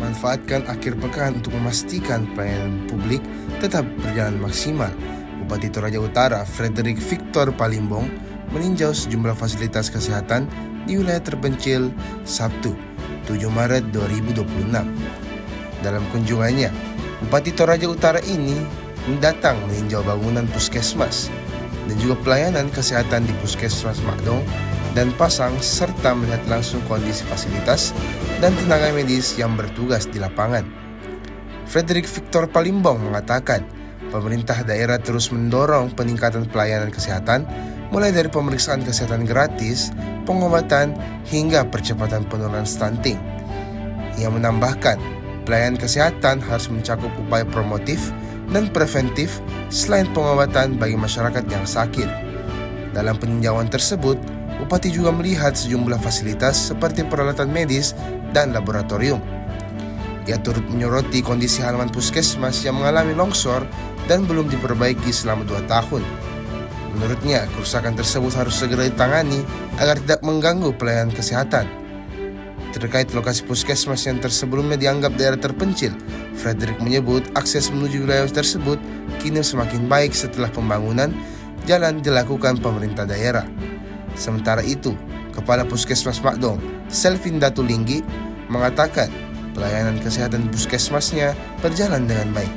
memanfaatkan akhir pekan untuk memastikan pelayanan publik tetap berjalan maksimal. Bupati Toraja Utara, Frederick Victor Palimbong, meninjau sejumlah fasilitas kesehatan di wilayah terpencil Sabtu, 7 Maret 2026. Dalam kunjungannya, Bupati Toraja Utara ini mendatang meninjau bangunan puskesmas dan juga pelayanan kesehatan di Puskesmas Makdong dan Pasang, serta melihat langsung kondisi fasilitas dan tenaga medis yang bertugas di lapangan. Frederick Victor Palimbong mengatakan, pemerintah daerah terus mendorong peningkatan pelayanan kesehatan, mulai dari pemeriksaan kesehatan gratis, pengobatan, hingga percepatan penurunan stunting. Ia menambahkan, pelayanan kesehatan harus mencakup upaya promotif dan preventif selain pengobatan bagi masyarakat yang sakit. Dalam peninjauan tersebut, Bupati juga melihat sejumlah fasilitas seperti peralatan medis dan laboratorium. Ia turut menyoroti kondisi halaman puskesmas yang mengalami longsor dan belum diperbaiki selama 2 tahun. Menurutnya, kerusakan tersebut harus segera ditangani agar tidak mengganggu pelayanan kesehatan. Terkait lokasi puskesmas yang sebelumnya dianggap daerah terpencil, Frederick menyebut akses menuju wilayah tersebut kini semakin baik setelah pembangunan jalan dilakukan pemerintah daerah. Sementara itu, Kepala Puskesmas Makdong, Selvin Datulinggi, mengatakan pelayanan kesehatan puskesmasnya berjalan dengan baik.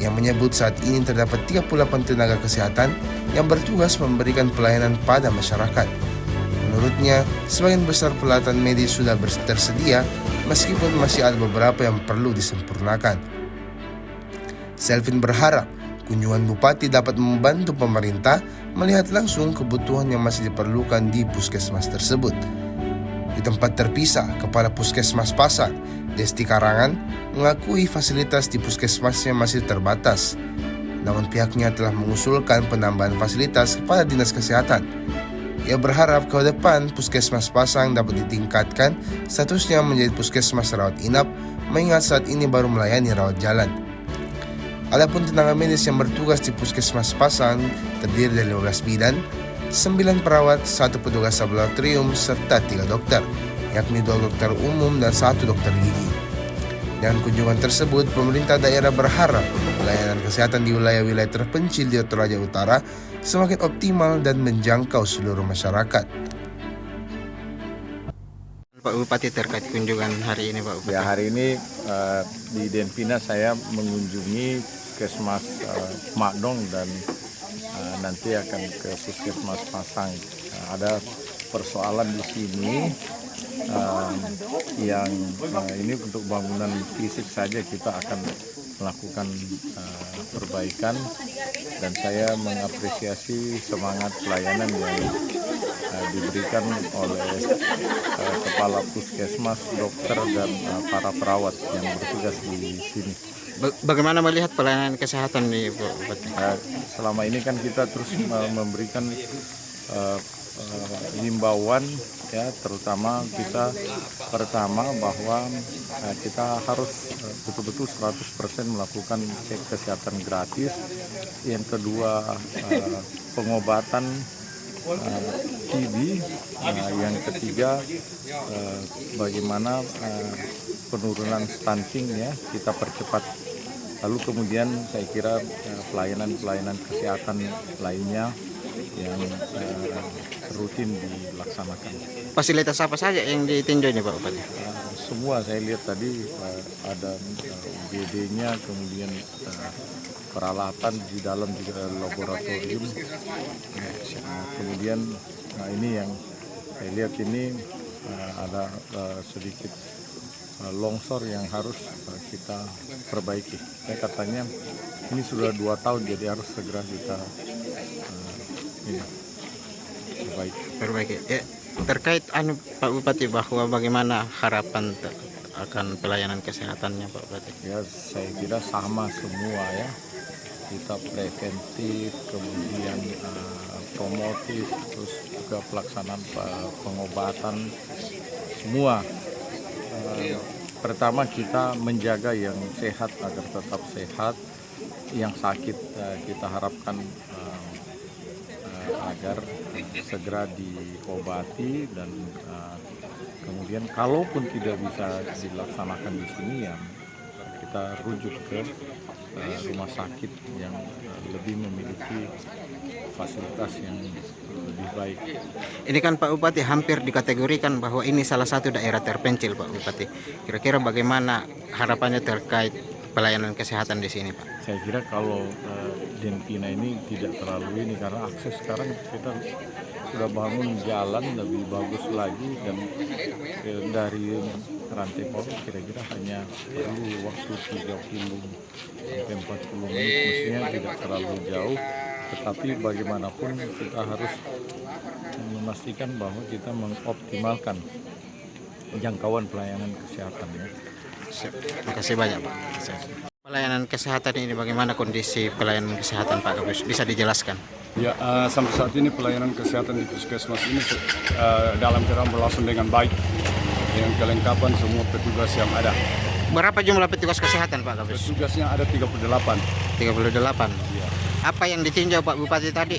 Ia menyebut saat ini terdapat 38 tenaga kesehatan yang bertugas memberikan pelayanan pada masyarakat. Menurutnya, sebagian besar peralatan medis sudah tersedia, meskipun masih ada beberapa yang perlu disempurnakan. Selvin berharap kunjungan Bupati dapat membantu pemerintah melihat langsung kebutuhan yang masih diperlukan di puskesmas tersebut. Di tempat terpisah, Kepala Puskesmas Pasang, Desti Karangan, mengakui fasilitas di puskesmasnya masih terbatas. Namun pihaknya telah mengusulkan penambahan fasilitas kepada Dinas Kesehatan. Ia berharap ke depan Puskesmas Pasang dapat ditingkatkan statusnya menjadi puskesmas rawat inap, mengingat saat ini baru melayani rawat jalan. Adapun tenaga medis yang bertugas di Puskesmas Pasang terdiri dari 15 bidan, 9 perawat, 1 petugas laboratorium, serta 3 dokter, yakni 2 dokter umum dan 1 dokter gigi. Dengan kunjungan tersebut, pemerintah daerah berharap pelayanan kesehatan di wilayah-wilayah terpencil di Toraja Utara semakin optimal dan menjangkau seluruh masyarakat. Pak Bupati, terkait kunjungan hari ini, Pak Bupati. Ya, hari ini di Denpina saya mengunjungi Puskesmas Makdong dan nanti akan ke Puskesmas Pasang. Ada persoalan di sini yang ini untuk bangunan fisik saja kita akan melakukan perbaikan, dan saya mengapresiasi semangat pelayanan yang diberikan oleh Kepala Puskesmas, dokter, dan para perawat yang bertugas di sini. Bagaimana melihat pelayanan kesehatan nih, Pak Bupati? Selama ini kan kita terus memberikan himbauan, ya, terutama kita pertama bahwa kita harus betul-betul 100% melakukan cek kesehatan gratis. Yang kedua, pengobatan TB. Yang ketiga, bagaimana penurunan stunting, ya, kita percepat. Lalu kemudian saya kira pelayanan-pelayanan kesehatan lainnya yang rutin dilaksanakan. Fasilitas apa saja yang ditinjau nih, Pak Bupati? Semua saya lihat tadi ada UGD-nya, kemudian peralatan di dalam juga laboratorium. Kemudian ini yang saya lihat ini ada sedikit longsor yang harus kita perbaiki. Saya katanya ini sudah 2 tahun, jadi harus segera kita perbaiki. Ya, terkait Pak Bupati, bahwa bagaimana harapan akan pelayanan kesehatannya, Pak Bupati? Ya, saya kira sama semua, ya. Kita preventif, kemudian promotif, terus juga pelaksanaan pengobatan semua. Pertama kita menjaga yang sehat agar tetap sehat, yang sakit kita harapkan agar segera diobati dan kemudian kalaupun tidak bisa dilaksanakan di sini ya kita rujuk ke rumah sakit yang lebih memiliki fasilitas yang lebih baik. Ini kan Pak Bupati hampir dikategorikan bahwa ini salah satu daerah terpencil Pak Bupati. Kira-kira bagaimana harapannya terkait pelayanan kesehatan di sini Pak? Saya kira kalau Denpina ini tidak terlalu ini karena akses sekarang kita sudah bangun jalan lebih bagus lagi dan dari rantai Polri kira-kira hanya perlu waktu 30 sampai 40 menit, mestinya tidak terlalu jauh, tetapi bagaimanapun kita harus memastikan bahwa kita mengoptimalkan jangkauan pelayanan kesehatan ya. Terima kasih banyak Pak. Pelayanan kesehatan ini bagaimana kondisi pelayanan kesehatan Pak Kapus? Bisa dijelaskan? Ya, sampai saat ini pelayanan kesehatan di puskesmas ini dalam keadaan berlangsung dengan baik dengan kelengkapan semua petugas yang ada. Berapa jumlah petugas kesehatan Pak Kapus? Petugasnya ada 38. 38. Ya. Apa yang ditinjau Pak Bupati tadi?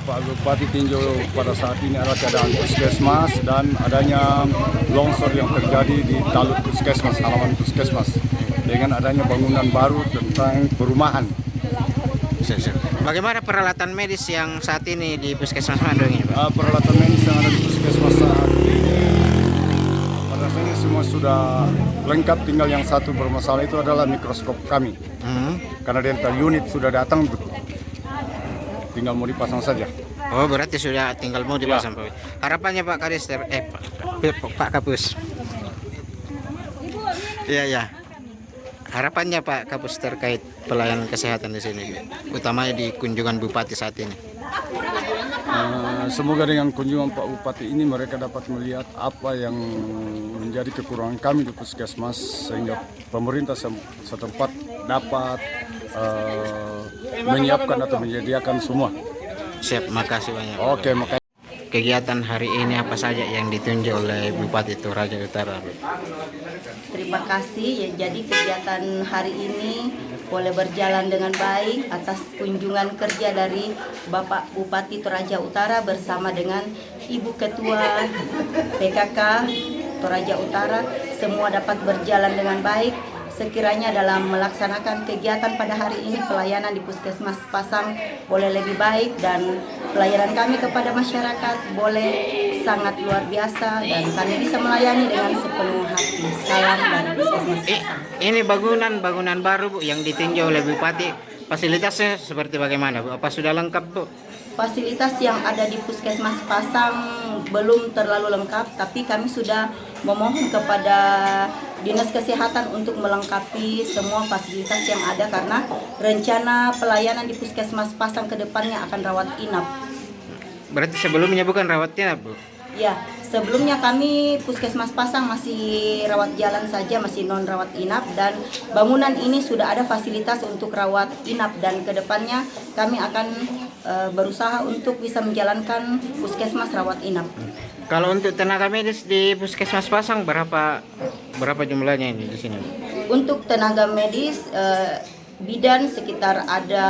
Pak Bupati tinjau pada saat ini adalah keadaan puskesmas dan adanya longsor yang terjadi di talut puskesmas, halaman puskesmas dengan adanya bangunan baru tentang perumahan. Bagaimana peralatan medis yang saat ini di Puskesmas Mandung ini Pak? Peralatan medis yang ada di puskesmas saat ini pada saat ini semua sudah lengkap, tinggal yang satu bermasalah itu adalah mikroskop kami. Karena dental unit sudah datang, tinggal mau dipasang saja. Oh berarti sudah tinggal mau dipasang Pak. Harapannya Pak Karister, Pak Kapus. Iya. Harapannya Pak Kapus terkait pelayanan kesehatan di sini, utamanya di kunjungan Bupati saat ini. Semoga dengan kunjungan Pak Bupati ini mereka dapat melihat apa yang menjadi kekurangan kami di puskesmas sehingga pemerintah setempat dapat menyiapkan atau menyediakan semua. Siap, makasih banyak. Oke, makasih. Kegiatan hari ini apa saja yang ditunjuk oleh Bupati Toraja Utara? Terima kasih ya, jadi kegiatan hari ini boleh berjalan dengan baik atas kunjungan kerja dari Bapak Bupati Toraja Utara bersama dengan Ibu Ketua PKK Toraja Utara. Semua dapat berjalan dengan baik. Sekiranya dalam melaksanakan kegiatan pada hari ini pelayanan di Puskesmas Pasang boleh lebih baik dan pelayanan kami kepada masyarakat boleh sangat luar biasa dan kami bisa melayani dengan sepenuh hati. Salam dari Puskesmas Pasang. Ini bangunan baru Bu yang ditinjau oleh Bupati. Fasilitasnya seperti bagaimana Bu? Apa sudah lengkap Bu? Fasilitas yang ada di Puskesmas Pasang belum terlalu lengkap, tapi kami sudah memohon kepada Dinas Kesehatan untuk melengkapi semua fasilitas yang ada karena rencana pelayanan di Puskesmas Pasang ke depannya akan rawat inap. Berarti sebelumnya bukan rawat inap Bu? Ya, sebelumnya kami Puskesmas Pasang masih rawat jalan saja, masih non rawat inap, dan bangunan ini sudah ada fasilitas untuk rawat inap dan ke depannya kami akan berusaha untuk bisa menjalankan Puskesmas rawat inap. Kalau untuk tenaga medis di Puskesmas Pasang berapa jumlahnya ini di sini? Untuk tenaga medis bidan sekitar ada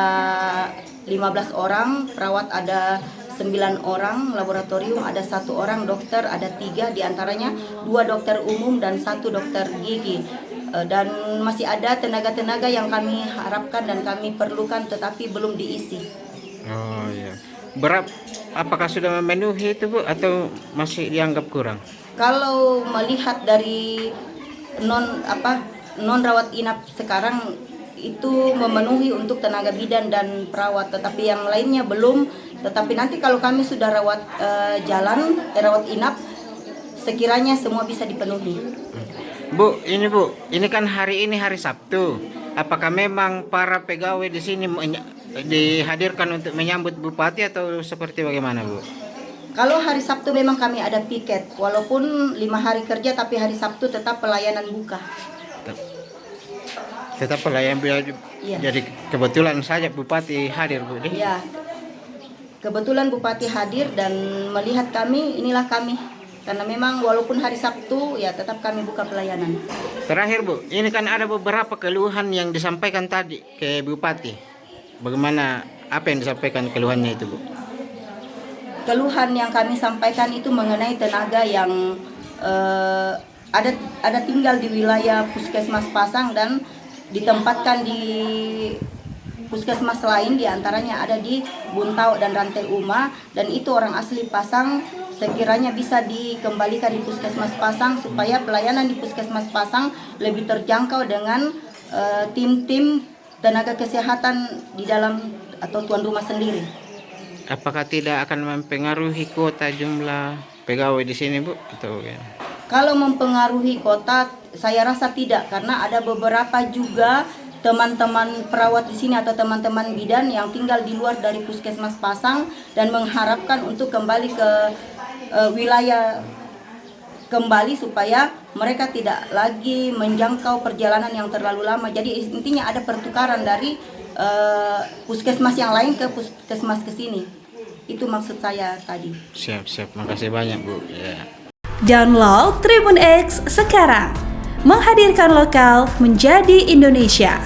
15 orang, perawat ada 9 orang, laboratorium ada 1 orang, dokter ada 3, diantaranya 2 dokter umum dan 1 dokter gigi. Dan masih ada tenaga-tenaga yang kami harapkan dan kami perlukan tetapi belum diisi. Oh iya. Apakah sudah memenuhi itu Bu atau masih dianggap kurang? Kalau melihat dari non rawat inap sekarang itu memenuhi untuk tenaga bidan dan perawat, tetapi yang lainnya belum. Tetapi nanti kalau kami sudah rawat rawat inap, sekiranya semua bisa dipenuhi. Bu, ini kan hari ini hari Sabtu. Apakah memang para pegawai di sini dihadirkan untuk menyambut Bupati atau seperti bagaimana Bu? Kalau hari Sabtu memang kami ada piket, walaupun 5 hari kerja tapi hari Sabtu tetap pelayanan buka. Tetap pelayanan Iya. Jadi kebetulan saja Bupati hadir Bu. Ya, kebetulan Bupati hadir dan melihat kami, inilah kami. Karena memang walaupun hari Sabtu ya tetap kami buka pelayanan. Terakhir Bu, ini kan ada beberapa keluhan yang disampaikan tadi ke Bupati. Bagaimana, apa yang disampaikan keluhannya itu Bu? keluhan yang kami sampaikan itu mengenai tenaga yang ada tinggal di wilayah Puskesmas Pasang dan ditempatkan di puskesmas lain, diantaranya ada di Buntau dan Rantai Uma, dan itu orang asli Pasang. Sekiranya bisa dikembalikan di Puskesmas Pasang supaya pelayanan di Puskesmas Pasang lebih terjangkau dengan tim-tim tenaga kesehatan di dalam atau tuan rumah sendiri. Apakah tidak akan mempengaruhi kuota jumlah pegawai di sini, Bu? Atau Kalau mempengaruhi kota, saya rasa tidak, karena ada beberapa juga teman-teman perawat di sini atau teman-teman bidan yang tinggal di luar dari Puskesmas Pasang dan mengharapkan untuk kembali ke wilayah kembali supaya mereka tidak lagi menjangkau perjalanan yang terlalu lama. Jadi intinya ada pertukaran dari puskesmas yang lain ke puskesmas ke sini. Itu maksud saya tadi. Siap. Makasih banyak, Bu. Ya. Download Tribun X sekarang. Menghadirkan lokal menjadi Indonesia.